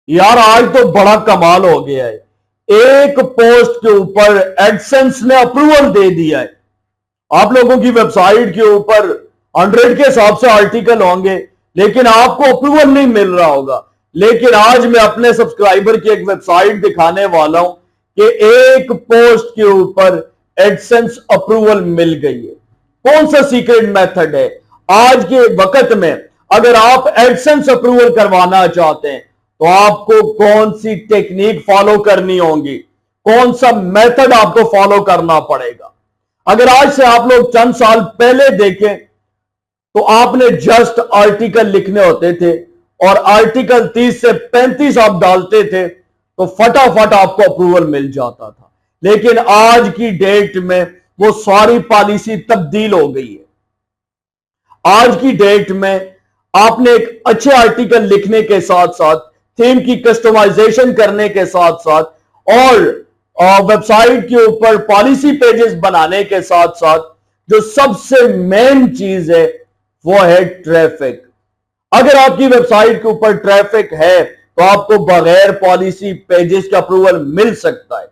यार आज तो बड़ा कमाल हो गया है। एक पोस्ट के ऊपर एडसेंस ने अप्रूवल दे दिया है। आप लोगों की वेबसाइट के ऊपर 100 के हिसाब से आर्टिकल होंगे, लेकिन आपको अप्रूवल नहीं मिल रहा होगा। लेकिन आज मैं अपने सब्सक्राइबर की एक वेबसाइट दिखाने वाला हूं कि एक पोस्ट के ऊपर एडसेंस अप्रूवल मिल गई है। कौन सा सीक्रेट मेथड है? आज के वक्त में अगर आप एडसेंस अप्रूवल करवाना चाहते हैं तो आपको कौन सी टेक्निक फॉलो करनी होगी, कौन सा मेथड आपको फॉलो करना पड़ेगा। अगर आज से आप लोग चंद साल पहले देखें तो आपने जस्ट आर्टिकल लिखने होते थे और आर्टिकल 30 से 35 आप डालते थे तो फटाफट आपको अप्रूवल मिल जाता था। लेकिन आज की डेट में वो सारी पॉलिसी तब्दील हो गई है। आज की डेट में आपने एक अच्छे आर्टिकल लिखने के साथ साथ थीम की कस्टमाइजेशन करने के साथ साथ और वेबसाइट के ऊपर पॉलिसी पेजेस बनाने के साथ साथ जो सबसे मेन चीज है वो है ट्रैफिक। अगर आपकी वेबसाइट के ऊपर ट्रैफिक है तो आपको बगैर पॉलिसी पेजेस का अप्रूवल मिल सकता है।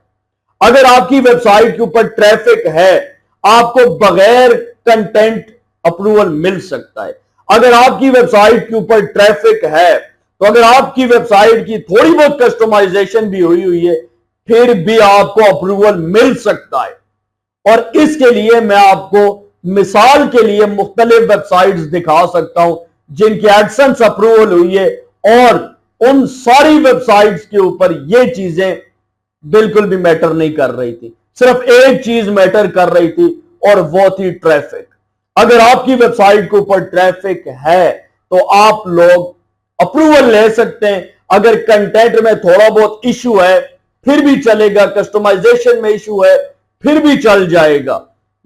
अगर आपकी वेबसाइट के ऊपर ट्रैफिक है आपको बगैर कंटेंट अप्रूवल मिल सकता है। अगर आपकी वेबसाइट के ऊपर ट्रैफिक है तो अगर आपकी वेबसाइट की थोड़ी बहुत कस्टमाइजेशन भी हुई है फिर भी आपको अप्रूवल मिल सकता है। और इसके लिए मैं आपको मिसाल के लिए मुख्तलिफ वेबसाइट्स दिखा सकता हूं जिनकी एडसेंस अप्रूवल हुई है और उन सारी वेबसाइट्स के ऊपर ये चीजें बिल्कुल भी मैटर नहीं कर रही थी। सिर्फ एक चीज मैटर कर रही थी और वो थी ट्रैफिक। अगर आपकी वेबसाइट के ऊपर ट्रैफिक है तो आप लोग अप्रूवल ले सकते हैं। अगर कंटेंट में थोड़ा बहुत इशू है फिर भी चलेगा, कस्टमाइजेशन में इशू है फिर भी चल जाएगा।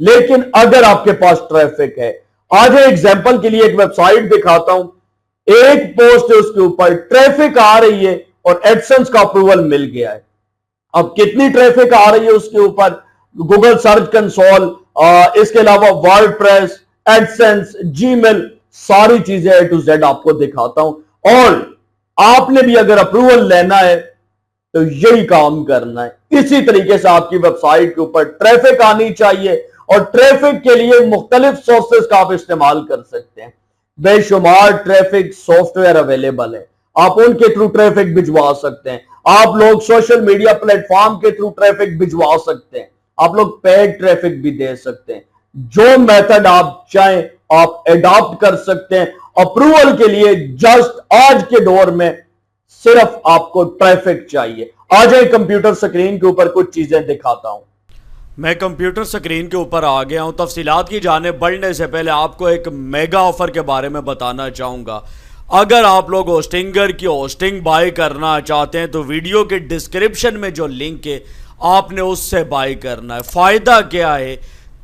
लेकिन अगर आपके पास ट्रैफिक है, आज एग्जांपल के लिए एक वेबसाइट दिखाता हूं, एक पोस्ट है उसके ऊपर ट्रैफिक आ रही है और एडसेंस का अप्रूवल मिल गया है। अब कितनी ट्रैफिक आ रही है उसके ऊपर, गूगल सर्च कंसोल, इसके अलावा वर्डप्रेस, एडसेंस, जीमेल, सारी चीजें A to Z आपको दिखाता हूं। और आपने भी अगर अप्रूवल लेना है तो यही काम करना है। इसी तरीके से आपकी वेबसाइट के ऊपर ट्रैफिक आनी चाहिए और ट्रैफिक के लिए मुख्तलिफ सोर्सेस का आप इस्तेमाल कर सकते हैं। बेशुमार ट्रैफिक सॉफ्टवेयर अवेलेबल है, आप उनके थ्रू ट्रैफिक भिजवा सकते हैं। आप लोग सोशल मीडिया प्लेटफॉर्म के थ्रू ट्रैफिक भिजवा सकते हैं। आप लोग पेड ट्रैफिक भी दे सकते हैं। जो मेथड आप चाहें आप एडॉप्ट कर सकते हैं। अप्रूवल के लिए जस्ट आज के दौर में सिर्फ आपको ट्रैफिक चाहिए। आ जाए कंप्यूटर स्क्रीन के ऊपर कुछ चीजें दिखाता हूं। मैं कंप्यूटर स्क्रीन के ऊपर आ गया हूं। तफसीलात की जानिब बढ़ने से पहले आपको एक मेगा ऑफर के बारे में बताना चाहूंगा। अगर आप लोग होस्टिंगर की होस्टिंग बाय करना चाहते हैं तो वीडियो के डिस्क्रिप्शन में जो लिंक है आपने उससे बाय करना है। फायदा क्या है,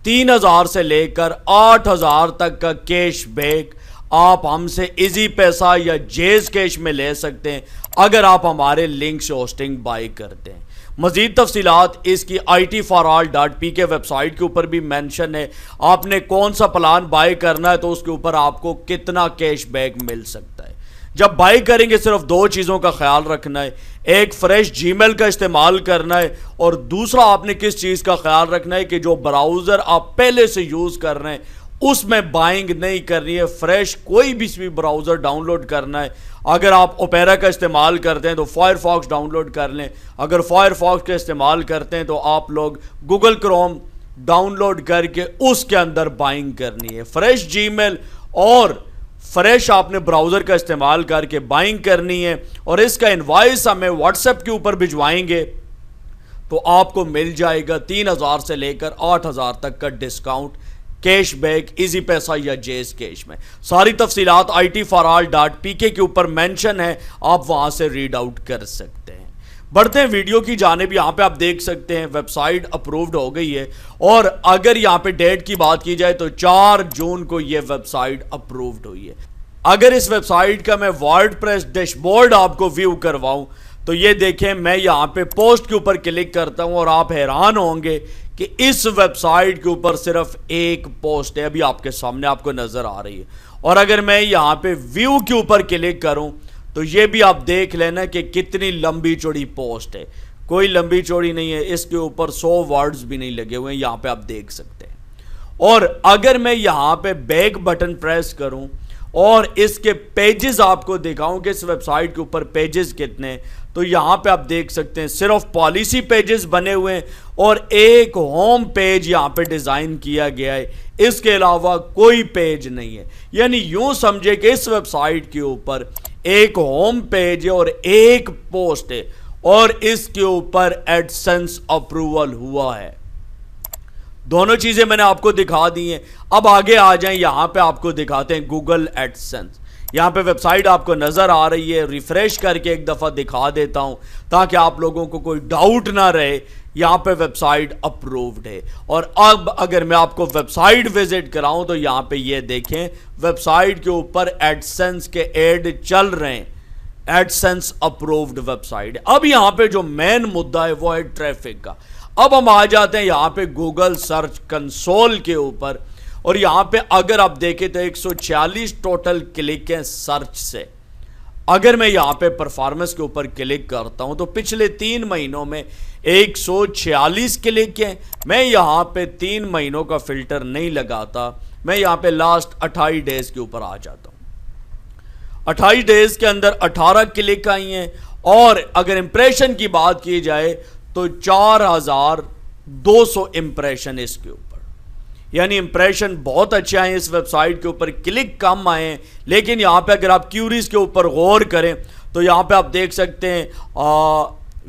3000 से लेकर 8000 तक का कैशबैक आप हमसे इजी पैसा या जेज कैश में ले सकते हैं अगर आप हमारे लिंक से होस्टिंग बाय करते हैं। मजीद तफसीलात इसकी itforall.pk वेबसाइट के ऊपर भी मेंशन है। आपने कौन सा प्लान बाय करना है तो उसके ऊपर आपको कितना कैशबैक मिल सकता है। जब बाय करेंगे सिर्फ दो चीज़ों का ख्याल रखना है, एक फ्रेश जीमेल का इस्तेमाल करना है और दूसरा आपने किस चीज़ का ख्याल रखना है कि जो ब्राउज़र आप पहले से यूज़ कर रहे हैं उसमें बाइंग नहीं करनी है। फ्रेश कोई भी ब्राउज़र डाउनलोड करना है। अगर आप ओपेरा का इस्तेमाल करते हैं तो फायरफॉक्स डाउनलोड कर लें। अगर फायरफॉक्स का इस्तेमाल करते हैं तो आप लोग गूगल क्रोम डाउनलोड करके उसके अंदर बाइंग करनी है। फ्रेश जीमेल और फ्रेश आपने ब्राउज़र का इस्तेमाल करके बाइंग करनी है और इसका इनवॉइस हमें व्हाट्सएप के ऊपर भिजवाएंगे तो आपको मिल जाएगा 3000 से लेकर 8000 तक का डिस्काउंट, कैशबैक, इजी पैसा या जेज कैश में। सारी तफसीलात itforall.pk के ऊपर मेंशन है, आप वहां से रीड आउट कर सकते हैं। बढ़ते हैं वीडियो की जानिब। यहाँ पे आप देख सकते हैं वेबसाइट अप्रूव्ड हो गई है और अगर यहाँ पे डेट की बात की जाए तो 4 जून को ये वेबसाइट अप्रूव्ड हुई है। अगर इस वेबसाइट का मैं वर्डप्रेस डैशबोर्ड आपको व्यू करवाऊं तो ये देखें, मैं यहाँ पे पोस्ट के ऊपर क्लिक करता हूँ और आप हैरान होंगे कि इस वेबसाइट के ऊपर सिर्फ एक पोस्ट है, अभी आपके सामने आपको नजर आ रही है। और अगर मैं यहाँ पे व्यू के ऊपर क्लिक करूँ तो ये भी आप देख लेना कि कितनी लंबी चौड़ी पोस्ट है, कोई लंबी चौड़ी नहीं है, इसके ऊपर 100 वर्ड्स भी नहीं लगे हुए हैं, यहां पे आप देख सकते हैं। और अगर मैं यहां पे बैक बटन प्रेस करूं और इसके पेजेस आपको दिखाऊं कि इस वेबसाइट के ऊपर पेजेस कितने, तो यहां पे आप देख सकते हैं सिर्फ पॉलिसी पेजेस बने हुए हैं और एक होम पेज यहां पे डिजाइन किया गया है, इसके अलावा कोई पेज नहीं है। यानी यूं समझे कि इस वेबसाइट के ऊपर एक होम पेज है और एक पोस्ट है और इसके ऊपर एडसेंस अप्रूवल हुआ है। दोनों चीजें मैंने आपको दिखा दी हैं। अब आगे आ जाएं, यहां पे आपको दिखाते हैं गूगल एडसेंस। यहां पे वेबसाइट आपको नजर आ रही है, रिफ्रेश करके एक दफा दिखा देता हूं ताकि आप लोगों को कोई डाउट ना रहे। यहां पे वेबसाइट अप्रूव्ड है। और अब अगर मैं आपको वेबसाइट विजिट कराऊं तो यहां पे ये देखें, वेबसाइट के ऊपर एडसेंस के एड चल रहे हैं, एडसेंस अप्रूव्ड वेबसाइट। अब यहां पे जो मेन मुद्दा है वो है ट्रैफिक का। अब हम आ जाते हैं यहां पे गूगल सर्च कंसोल के ऊपर और यहां पे अगर आप देखें तो 146 टोटल क्लिक हैं सर्च से। अगर मैं यहां पे परफॉर्मेंस के ऊपर क्लिक करता हूं तो पिछले 3 महीनों में 146 क्लिक हैं। मैं यहां पे 3 महीनों का फिल्टर नहीं लगाता, मैं यहां पे लास्ट 28 डेज के ऊपर आ जाता हूं। 28 डेज के अंदर 18 क्लिक आई हैं और अगर इंप्रेशन की बात की जाए तो 4200 इंप्रेशन इसके ऊपर, यानी इंप्रेशन बहुत अच्छे आए इस वेबसाइट के ऊपर, क्लिक कम आए। लेकिन यहां पे अगर आप क्यूरीज के ऊपर गौर करें तो यहां पे आप देख सकते हैं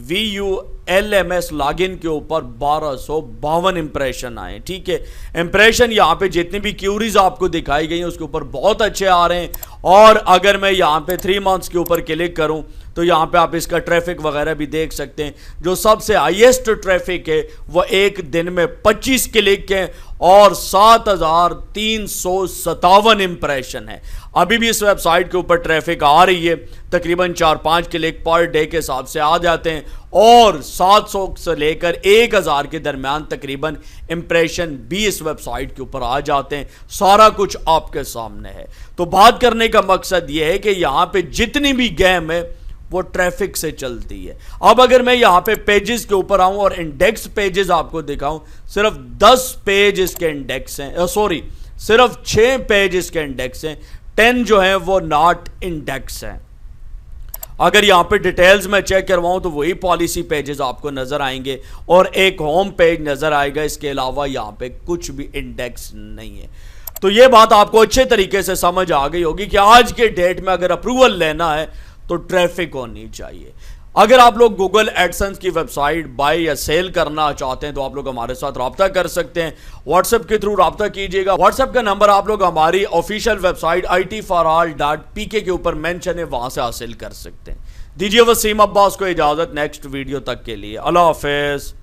VULMS लॉगिन के ऊपर 1252 इंप्रेशन आए। ठीक है, इंप्रेशन यहां पे जितनी भी क्यूरीज आपको दिखाई गई हैं उसके ऊपर बहुत अच्छे आ रहे हैं। और अगर मैं यहां पे 3 मंथ्स के ऊपर क्लिक करूं तो यहां पे आप इसका ट्रैफिक वगैरह भी देख सकते हैं। जो सबसे हाईएस्ट ट्रैफिक है वो एक दिन में 25 क्लिक है और 7357 इंप्रेशन है। अभी भी इस वेबसाइट के ऊपर ट्रैफिक आ रही है, तकरीबन 4-5 क्लिक पर डे के हिसाब से आ जाते हैं और 700 से लेकर 1000 के दरमियान तकरीबन इंप्रेशन भी इस वेबसाइट के ऊपर आ जाते हैं। सारा कुछ आपके सामने है। तो बात करने का मकसद यह है कि यहां पे जितनी भी गेम है वो ट्रैफिक से चलती है। अब अगर मैं यहां पे पेजेस के ऊपर आऊं और इंडेक्स पेजेस आपको दिखाऊं, सिर्फ 10 पेज इसके इंडेक्स हैं, सिर्फ 6 पेज इसके इंडेक्स हैं, 10 जो है वो नॉट इंडेक्स हैं। अगर यहां पे डिटेल्स में चेक करवाऊं तो वही पॉलिसी पेजेस आपको नजर आएंगे और एक होम पेज नजर आएगा। इसके अलावा यहां पे कुछ भी इंडेक्स नहीं है। तो यह बात आपको अच्छे तरीके से समझ आ गई होगी कि आज के डेट में अगर अप्रूवल लेना है तो ट्रैफिक होनी चाहिए। अगर आप लोग गूगल एडसेंस की वेबसाइट बाय या सेल करना चाहते हैं तो आप लोग हमारे साथ रब्ता कर सकते हैं, व्हाट्सएप के थ्रू रब्ता कीजिएगा। व्हाट्सएप का नंबर आप लोग हमारी ऑफिशियल वेबसाइट itforall.pk के ऊपर मेंशन है, वहां से हासिल कर सकते हैं। दीजिए वसीम अब्बास को इजाजत, नेक्स्ट वीडियो तक के लिए अल्लाह हाफिज।